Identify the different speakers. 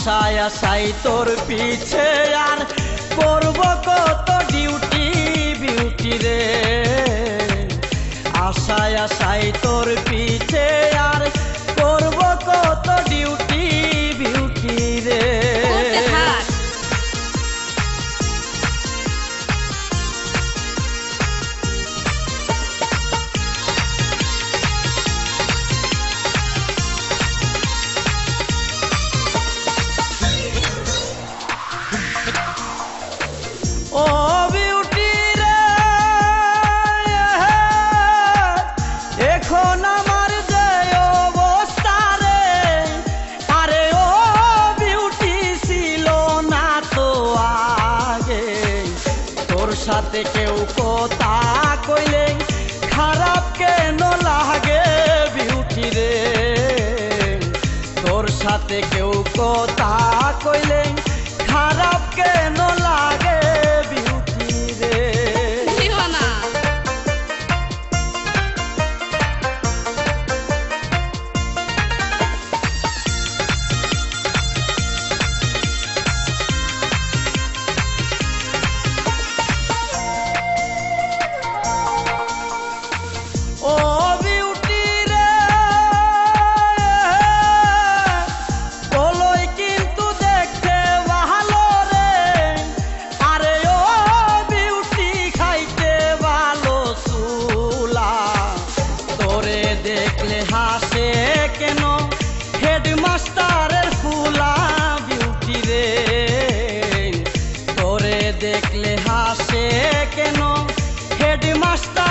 Speaker 1: আশায় আশাই তোর পিছে আর করব কত ডিউটি বিউটি রে। আশায় আশাই তোর পিছে আর করব কত ডিউটি বিউটি রে। ও বিউটি রে, এখন আমার যে অবস্থা রে, আরে ও বিউটি ছিল না তো আগে। তোর সাথে কেউ কথা কইলে খারাপ কেন লাগে বিউটি রে। তোর সাথে কেউ কথা কইলে খারাপ কেন লাগে বিউটি রে। ও বিউটি রে, বলোই কিন্তু দেখতে ভালো রে, আরে ও বিউটি খাইতে ভালো চুলা। তোরে দেখলে হাসে কেন হেডমাস্টারের ফুলা বিউটি রে। তোরে দেখলে হাসে কেন হেডমাস্টার